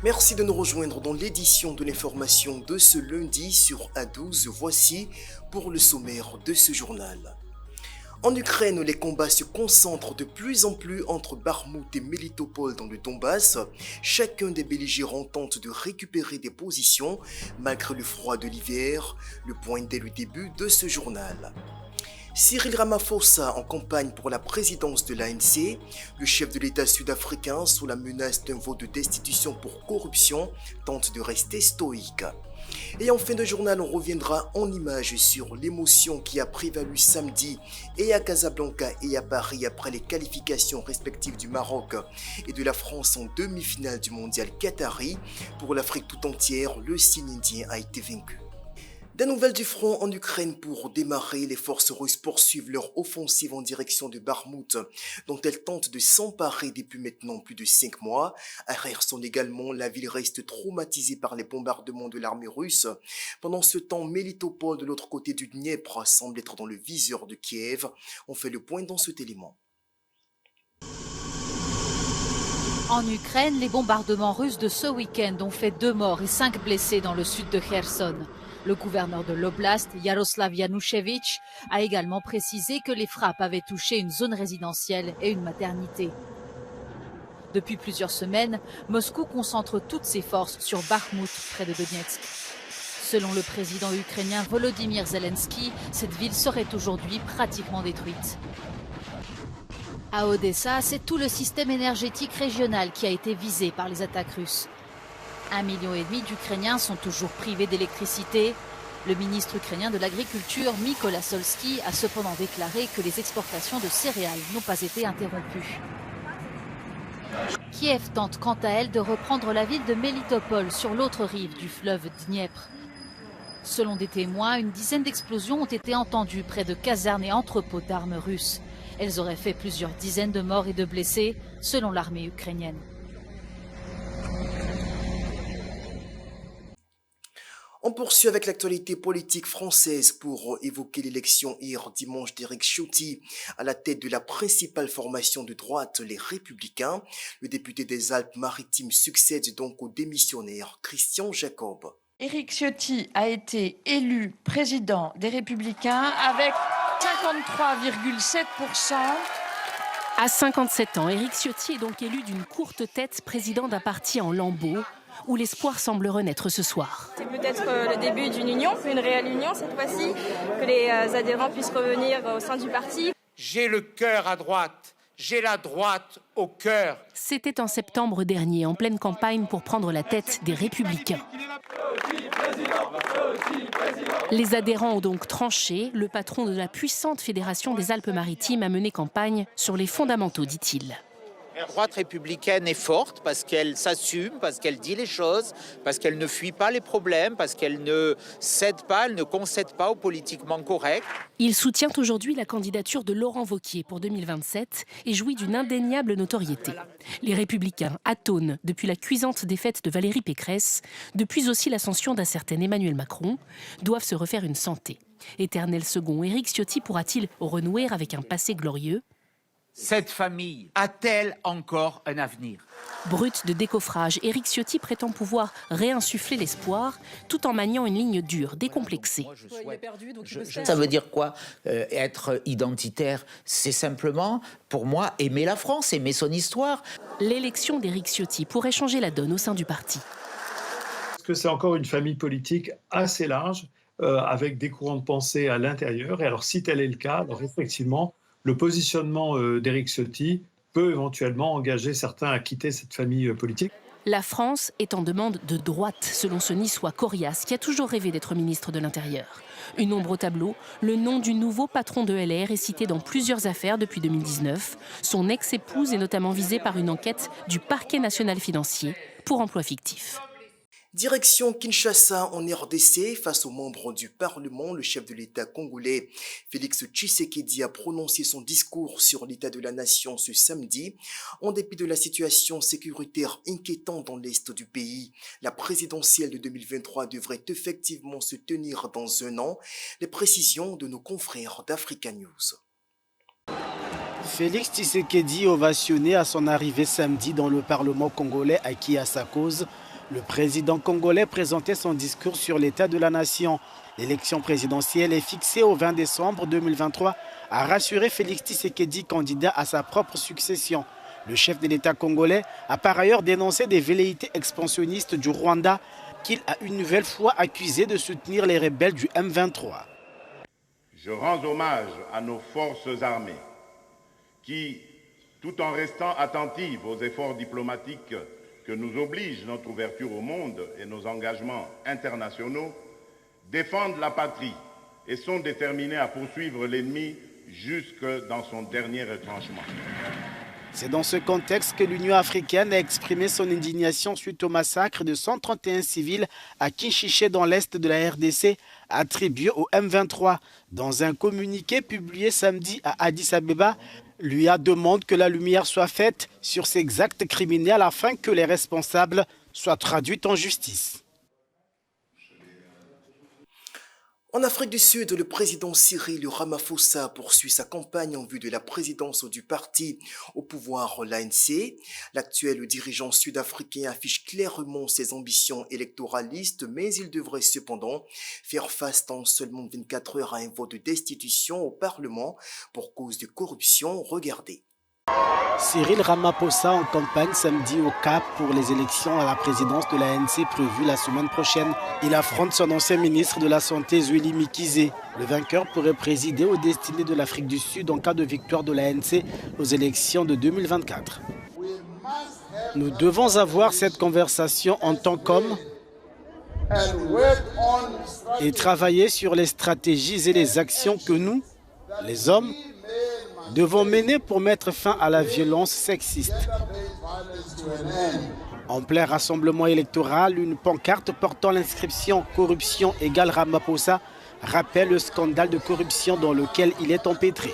Merci de nous rejoindre dans l'édition de l'information de ce lundi sur A12. Voici pour le sommaire de ce journal. En Ukraine, les combats se concentrent de plus en plus entre Bakhmout et Melitopol dans le Donbass. Chacun des belligérants tente de récupérer des positions malgré le froid de l'hiver. Le point dès le début de ce journal. Cyril Ramaphosa en campagne pour la présidence de l'ANC, le chef de l'État sud-africain sous la menace d'un vote de destitution pour corruption tente de rester stoïque. Et en fin de journal, on reviendra en images sur l'émotion qui a prévalu samedi et à Casablanca et à Paris après les qualifications respectives du Maroc et de la France en demi-finale du mondial Qatari. Pour l'Afrique tout entière, le signe indien a été vaincu. Des nouvelles du front en Ukraine pour démarrer, les forces russes poursuivent leur offensive en direction de Bakhmout, dont elles tentent de s'emparer depuis maintenant plus de 5 mois. À Kherson également, la ville reste traumatisée par les bombardements de l'armée russe. Pendant ce temps, Melitopol, de l'autre côté du Dniepr, semble être dans le viseur de Kiev. On fait le point dans cet élément. En Ukraine, les bombardements russes de ce week-end ont fait 2 morts et 5 blessés dans le sud de Kherson. Le gouverneur de l'oblast, Yaroslav Yanushevych, a également précisé que les frappes avaient touché une zone résidentielle et une maternité. Depuis plusieurs semaines, Moscou concentre toutes ses forces sur Bakhmout, près de Donetsk. Selon le président ukrainien Volodymyr Zelensky, cette ville serait aujourd'hui pratiquement détruite. À Odessa, c'est tout le système énergétique régional qui a été visé par les attaques russes. 1,5 million d'Ukrainiens sont toujours privés d'électricité. Le ministre ukrainien de l'Agriculture, Mykola Solski, a cependant déclaré que les exportations de céréales n'ont pas été interrompues. Kiev tente quant à elle de reprendre la ville de Melitopol sur l'autre rive du fleuve Dniepr. Selon des témoins, une dizaine d'explosions ont été entendues près de casernes et entrepôts d'armes russes. Elles auraient fait plusieurs dizaines de morts et de blessés, selon l'armée ukrainienne. On poursuit avec l'actualité politique française pour évoquer l'élection hier dimanche d'Éric Ciotti à la tête de la principale formation de droite, les Républicains. Le député des Alpes-Maritimes succède donc au démissionnaire Christian Jacob. Éric Ciotti a été élu président des Républicains avec 53,7%. À 57 ans, Éric Ciotti est donc élu d'une courte tête président d'un parti en lambeaux, où l'espoir semble renaître ce soir. C'est peut-être le début d'une union, une réelle union cette fois-ci, que les adhérents puissent revenir au sein du parti. J'ai le cœur à droite, j'ai la droite au cœur. C'était en septembre dernier, en pleine campagne pour prendre la tête des Républicains. Les adhérents ont donc tranché. Le patron de la puissante fédération des Alpes-Maritimes a mené campagne sur les fondamentaux, dit-il. La droite républicaine est forte parce qu'elle s'assume, parce qu'elle dit les choses, parce qu'elle ne fuit pas les problèmes, parce qu'elle ne cède pas, elle ne concède pas au politiquement correct. Il soutient aujourd'hui la candidature de Laurent Wauquiez pour 2027 et jouit d'une indéniable notoriété. Les Républicains atonnent depuis la cuisante défaite de Valérie Pécresse, depuis aussi l'ascension d'un certain Emmanuel Macron, doivent se refaire une santé. Éternel second, Éric Ciotti pourra-t-il renouer avec un passé glorieux ? Cette famille a-t-elle encore un avenir ? Brut de décoffrage, Éric Ciotti prétend pouvoir réinsuffler l'espoir tout en maniant une ligne dure, décomplexée. Ça veut dire quoi être identitaire? C'est simplement, pour moi, aimer la France, aimer son histoire. L'élection d'Éric Ciotti pourrait changer la donne au sein du parti. Est-ce que c'est encore une famille politique assez large, avec des courants de pensée à l'intérieur? Et alors, si tel est le cas, alors effectivement, le positionnement d'Éric Ciotti peut éventuellement engager certains à quitter cette famille politique. La France est en demande de droite, selon ce Niçois Corias, qui a toujours rêvé d'être ministre de l'Intérieur. Une ombre au tableau, le nom du nouveau patron de LR est cité dans plusieurs affaires depuis 2019. Son ex-épouse est notamment visée par une enquête du parquet national financier pour emploi fictif. Direction Kinshasa en RDC, face aux membres du Parlement, le chef de l'État congolais Félix Tshisekedi a prononcé son discours sur l'état de la nation ce samedi. En dépit de la situation sécuritaire inquiétante dans l'est du pays, la présidentielle de 2023 devrait effectivement se tenir dans un an. Les précisions de nos confrères d'Africa News. Félix Tshisekedi, ovationné à son arrivée samedi dans le Parlement congolais acquis à sa cause, le président congolais présentait son discours sur l'état de la nation. L'élection présidentielle est fixée au 20 décembre 2023, a rassuré Félix Tshisekedi, candidat à sa propre succession. Le chef de l'État congolais a par ailleurs dénoncé des velléités expansionnistes du Rwanda qu'il a une nouvelle fois accusé de soutenir les rebelles du M23. Je rends hommage à nos forces armées qui, tout en restant attentives aux efforts diplomatiques que nous oblige notre ouverture au monde et nos engagements internationaux, défendent la patrie et sont déterminés à poursuivre l'ennemi jusque dans son dernier retranchement. C'est dans ce contexte que l'Union africaine a exprimé son indignation suite au massacre de 131 civils à Kinshasa dans l'est de la RDC, attribué au M23. Dans un communiqué publié samedi à Addis Abeba, l'UA demande que la lumière soit faite sur ces actes criminels afin que les responsables soient traduits en justice. En Afrique du Sud, le président Cyril Ramaphosa poursuit sa campagne en vue de la présidence du parti au pouvoir, l'ANC. L'actuel dirigeant sud-africain affiche clairement ses ambitions électoralistes, mais il devrait cependant faire face en seulement 24 heures à un vote de destitution au Parlement pour cause de corruption. Regardez. Cyril Ramaphosa en campagne samedi au Cap pour les élections à la présidence de l'ANC prévues la semaine prochaine. Il affronte son ancien ministre de la Santé, Zweli Mkhize. Le vainqueur pourrait présider aux destinées de l'Afrique du Sud en cas de victoire de l'ANC aux élections de 2024. Nous devons avoir cette conversation en tant qu'hommes et travailler sur les stratégies et les actions que nous, les hommes, devons mener pour mettre fin à la violence sexiste. En plein rassemblement électoral, une pancarte portant l'inscription « Corruption égale Ramaphosa » rappelle le scandale de corruption dans lequel il est empêtré.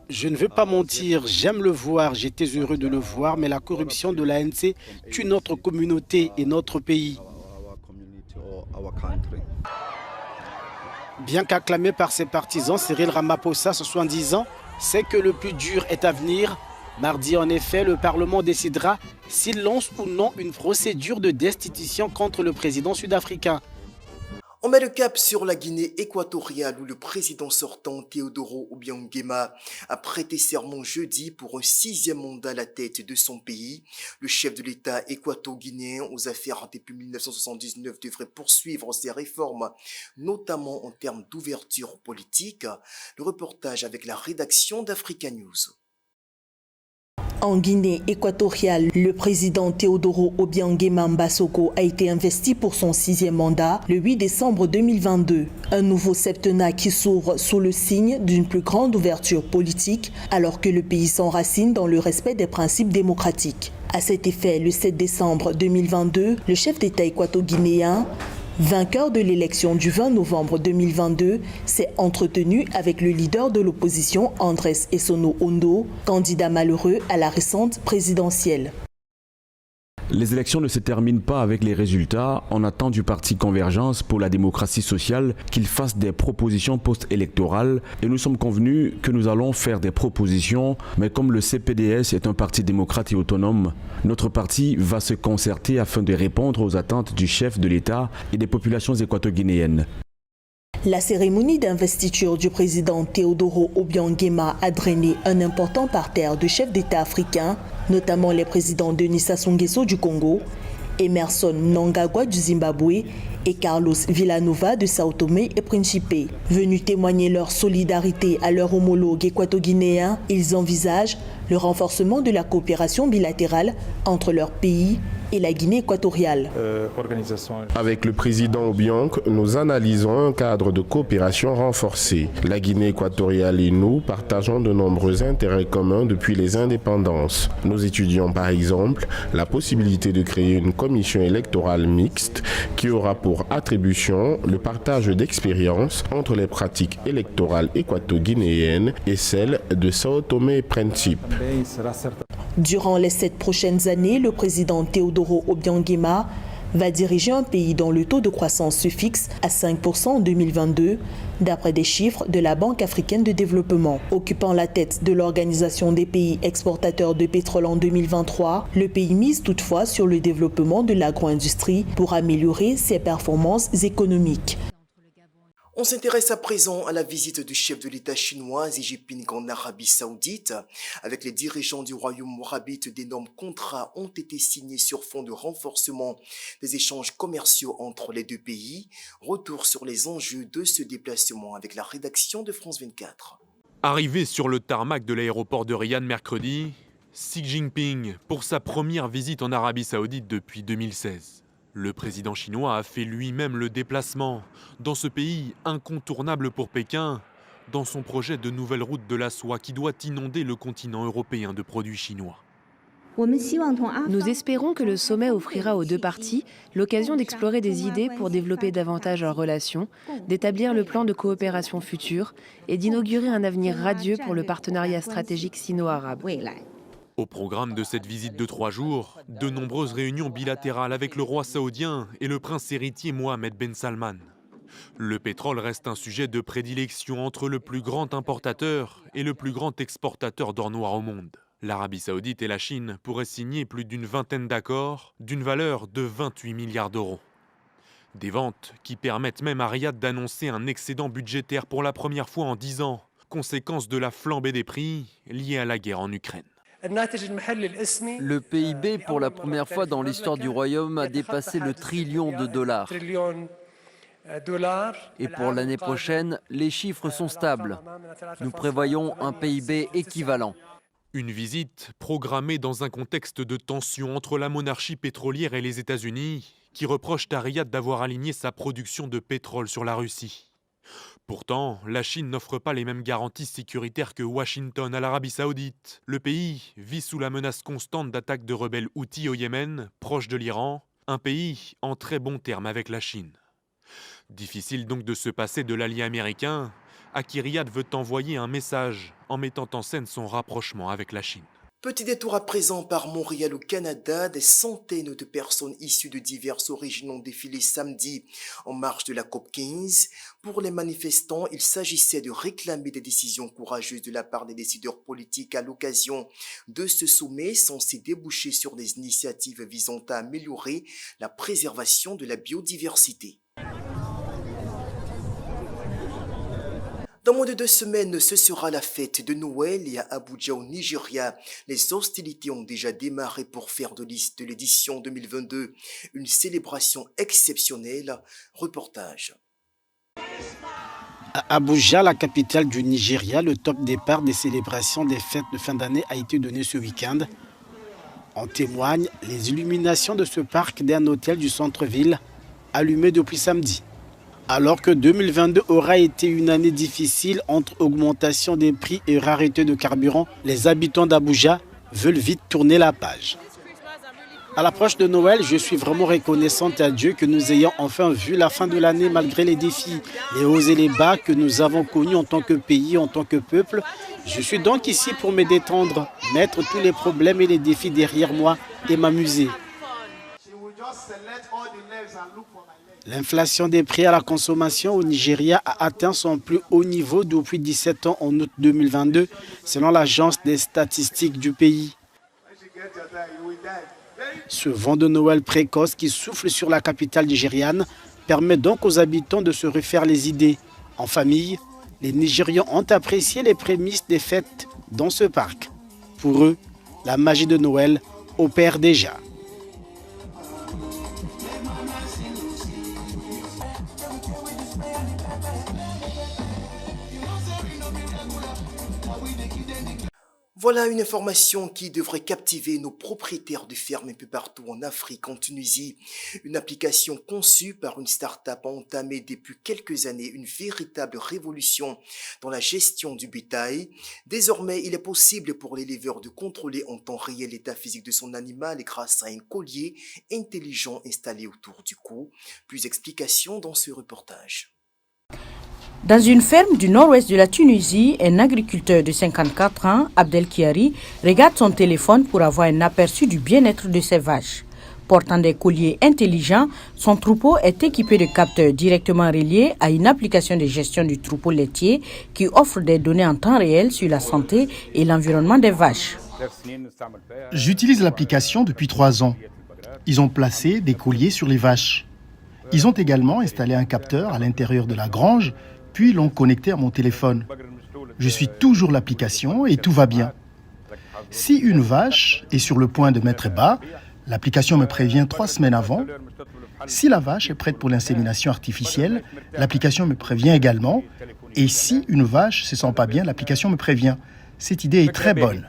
Je ne veux pas mentir, j'aime le voir, j'étais heureux de le voir, mais la corruption de l'ANC tue notre communauté et notre pays. Bien qu'acclamé par ses partisans, Cyril Ramaphosa, 70 ans, sait que le plus dur est à venir. Mardi, en effet, le Parlement décidera s'il lance ou non une procédure de destitution contre le président sud-africain. On met le cap sur la Guinée équatoriale où le président sortant Teodoro Obiang Nguema a prêté serment jeudi pour un 6e mandat à la tête de son pays. Le chef de l'État équato-guinéen aux affaires depuis 1979 devrait poursuivre ses réformes, notamment en termes d'ouverture politique. Le reportage avec la rédaction d'Africa News. En Guinée équatoriale, le président Teodoro Obiang Nguema Mbassoko a été investi pour son 6e mandat le 8 décembre 2022. Un nouveau septennat qui s'ouvre sous le signe d'une plus grande ouverture politique alors que le pays s'enracine dans le respect des principes démocratiques. À cet effet, le 7 décembre 2022, le chef d'État équato-guinéen, vainqueur de l'élection du 20 novembre 2022, s'est entretenu avec le leader de l'opposition Andrés Essono Ondo, candidat malheureux à la récente présidentielle. Les élections ne se terminent pas avec les résultats. On attend du parti Convergence pour la démocratie sociale qu'il fasse des propositions post-électorales et nous sommes convenus que nous allons faire des propositions, mais comme le CPDS est un parti démocrate et autonome, notre parti va se concerter afin de répondre aux attentes du chef de l'État et des populations équato-guinéennes. La cérémonie d'investiture du président Teodoro Obiang Nguema a drainé un important parterre de chefs d'État africains, notamment les présidents Denis Sassou Nguesso du Congo, Emerson Mnangagwa du Zimbabwe et Carlos Villanova de Sao Tomé et Principe. Venus témoigner leur solidarité à leur homologue équato-guinéen, ils envisagent le renforcement de la coopération bilatérale entre leur pays et la Guinée équatoriale. Avec le président Obiang, nous analysons un cadre de coopération renforcé. La Guinée équatoriale et nous partageons de nombreux intérêts communs depuis les indépendances. Nous étudions par exemple la possibilité de créer une commission électorale mixte qui aura pour attribution le partage d'expériences entre les pratiques électorales équato-guinéennes et celles de Sao Tomé et Principe. Durant les 7 prochaines années, le président Teodoro Obiang Nguema va diriger un pays dont le taux de croissance se fixe à 5% en 2022, d'après des chiffres de la Banque africaine de développement. Occupant la tête de l'Organisation des pays exportateurs de pétrole en 2023, le pays mise toutefois sur le développement de l'agro-industrie pour améliorer ses performances économiques. On s'intéresse à présent à la visite du chef de l'État chinois Xi Jinping en Arabie Saoudite. Avec les dirigeants du royaume mourabite, d'énormes contrats ont été signés sur fond de renforcement des échanges commerciaux entre les deux pays. Retour sur les enjeux de ce déplacement avec la rédaction de France 24. Arrivé sur le tarmac de l'aéroport de Riyad mercredi, Xi Jinping pour sa première visite en Arabie Saoudite depuis 2016. Le président chinois a fait lui-même le déplacement dans ce pays incontournable pour Pékin, dans son projet de nouvelle route de la soie qui doit inonder le continent européen de produits chinois. Nous espérons que le sommet offrira aux deux parties l'occasion d'explorer des idées pour développer davantage leurs relations, d'établir le plan de coopération future et d'inaugurer un avenir radieux pour le partenariat stratégique sino-arabe. Au programme de cette visite de 3 jours, de nombreuses réunions bilatérales avec le roi saoudien et le prince héritier Mohammed Ben Salman. Le pétrole reste un sujet de prédilection entre le plus grand importateur et le plus grand exportateur d'or noir au monde. L'Arabie Saoudite et la Chine pourraient signer plus d'une vingtaine d'accords d'une valeur de 28 milliards d'euros. Des ventes qui permettent même à Riyad d'annoncer un excédent budgétaire pour la première fois en 10 ans, conséquence de la flambée des prix liée à la guerre en Ukraine. Le PIB, pour la première fois dans l'histoire du royaume, a dépassé le $1 trillion. Et pour l'année prochaine, les chiffres sont stables. Nous prévoyons un PIB équivalent. Une visite programmée dans un contexte de tension entre la monarchie pétrolière et les États-Unis, qui reprochent à Riyad d'avoir aligné sa production de pétrole sur la Russie. Pourtant, la Chine n'offre pas les mêmes garanties sécuritaires que Washington à l'Arabie Saoudite. Le pays vit sous la menace constante d'attaques de rebelles houthis au Yémen, proche de l'Iran, un pays en très bons termes avec la Chine. Difficile donc de se passer de l'allié américain, à qui Riyad veut envoyer un message en mettant en scène son rapprochement avec la Chine. Petit détour à présent par Montréal au Canada. Des centaines de personnes issues de diverses origines ont défilé samedi en marge de la COP15. Pour les manifestants, il s'agissait de réclamer des décisions courageuses de la part des décideurs politiques à l'occasion de ce sommet censé déboucher sur des initiatives visant à améliorer la préservation de la biodiversité. Dans moins de 2 semaines, ce sera la fête de Noël et à Abuja au Nigeria, les hostilités ont déjà démarré pour faire de l'édition 2022 une célébration exceptionnelle. Reportage. À Abuja, la capitale du Nigeria, le top départ des célébrations des fêtes de fin d'année a été donné ce week-end. En témoignent les illuminations de ce parc d'un hôtel du centre-ville, allumé depuis samedi. Alors que 2022 aura été une année difficile entre augmentation des prix et rareté de carburant, les habitants d'Abuja veulent vite tourner la page. À l'approche de Noël, je suis vraiment reconnaissante à Dieu que nous ayons enfin vu la fin de l'année malgré les défis, les hauts et les bas que nous avons connus en tant que pays, en tant que peuple. Je suis donc ici pour me détendre, mettre tous les problèmes et les défis derrière moi et m'amuser. L'inflation des prix à la consommation au Nigeria a atteint son plus haut niveau depuis 17 ans en août 2022, selon l'agence des statistiques du pays. Ce vent de Noël précoce qui souffle sur la capitale nigériane permet donc aux habitants de se refaire les idées. En famille, les Nigérians ont apprécié les prémices des fêtes dans ce parc. Pour eux, la magie de Noël opère déjà. Voilà une information qui devrait captiver nos propriétaires de fermes un peu partout en Afrique, en Tunisie. Une application conçue par une start-up a entamé depuis quelques années une véritable révolution dans la gestion du bétail. Désormais, il est possible pour l'éleveur de contrôler en temps réel l'état physique de son animal grâce à un collier intelligent installé autour du cou. Plus d'explications dans ce reportage. Dans une ferme du nord-ouest de la Tunisie, un agriculteur de 54 ans, Abdel Kiari, regarde son téléphone pour avoir un aperçu du bien-être de ses vaches. Portant des colliers intelligents, son troupeau est équipé de capteurs directement reliés à une application de gestion du troupeau laitier qui offre des données en temps réel sur la santé et l'environnement des vaches. J'utilise l'application depuis 3 ans. Ils ont placé des colliers sur les vaches. Ils ont également installé un capteur à l'intérieur de la grange, puis l'ont connecté à mon téléphone. Je suis toujours l'application et tout va bien. Si une vache est sur le point de mettre bas, l'application me prévient 3 semaines avant. Si la vache est prête pour l'insémination artificielle, l'application me prévient également. Et si une vache ne se sent pas bien, l'application me prévient. Cette idée est très bonne.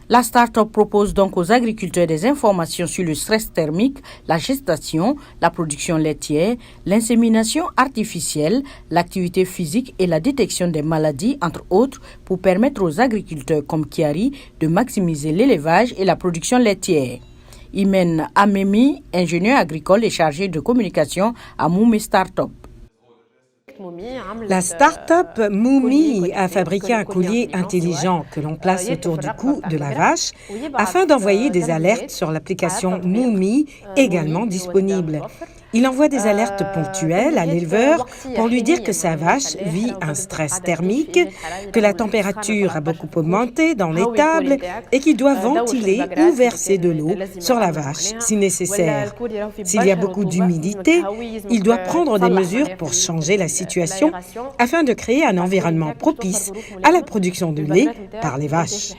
La start-up propose donc aux agriculteurs des informations sur le stress thermique, la gestation, la production laitière, l'insémination artificielle, l'activité physique et la détection des maladies, entre autres, pour permettre aux agriculteurs comme Kiari de maximiser l'élevage et la production laitière. Imen Amemi, ingénieur agricole et chargé de communication à Moumi Startup. La start-up Moumi a fabriqué un collier intelligent que l'on place autour du cou de la vache afin d'envoyer des alertes sur l'application Moumi, également disponible. Il envoie des alertes ponctuelles à l'éleveur pour lui dire que sa vache vit un stress thermique, que la température a beaucoup augmenté dans l'étable et qu'il doit ventiler ou verser de l'eau sur la vache si nécessaire. S'il y a beaucoup d'humidité, il doit prendre des mesures pour changer la situation afin de créer un environnement propice à la production de lait par les vaches.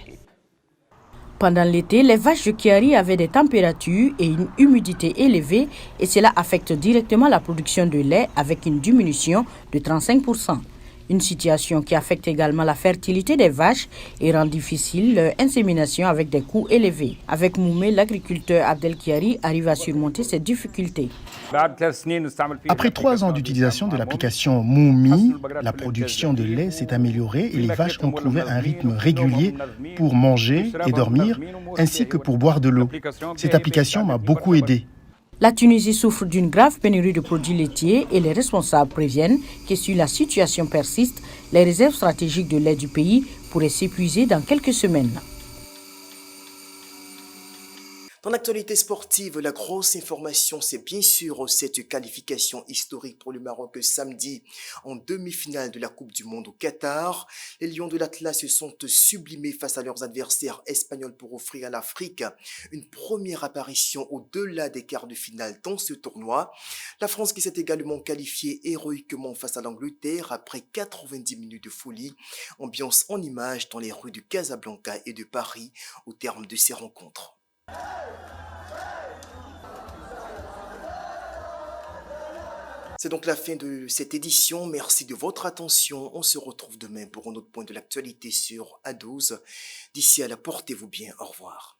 Pendant l'été, les vaches de Kiari avaient des températures et une humidité élevée et cela affecte directement la production de lait avec une diminution de 35%. Une situation qui affecte également la fertilité des vaches et rend difficile leur insémination avec des coûts élevés. Avec Moumé, l'agriculteur Abdel Kiari arrive à surmonter ces difficultés. Après 3 ans d'utilisation de l'application Moumi, la production de lait s'est améliorée et les vaches ont trouvé un rythme régulier pour manger et dormir, ainsi que pour boire de l'eau. Cette application m'a beaucoup aidé. La Tunisie souffre d'une grave pénurie de produits laitiers et les responsables préviennent que si la situation persiste, les réserves stratégiques de lait du pays pourraient s'épuiser dans quelques semaines. Dans l'actualité sportive, la grosse information, c'est bien sûr cette qualification historique pour le Maroc samedi en demi-finale de la Coupe du Monde au Qatar. Les Lions de l'Atlas se sont sublimés face à leurs adversaires espagnols pour offrir à l'Afrique une première apparition au-delà des quarts de finale dans ce tournoi. La France qui s'est également qualifiée héroïquement face à l'Angleterre après 90 minutes de folie. Ambiance en images dans les rues de Casablanca et de Paris au terme de ces rencontres. C'est donc la fin de cette édition. Merci de votre attention. On se retrouve demain pour un autre point de l'actualité sur A12. D'ici là, portez-vous bien. Au revoir.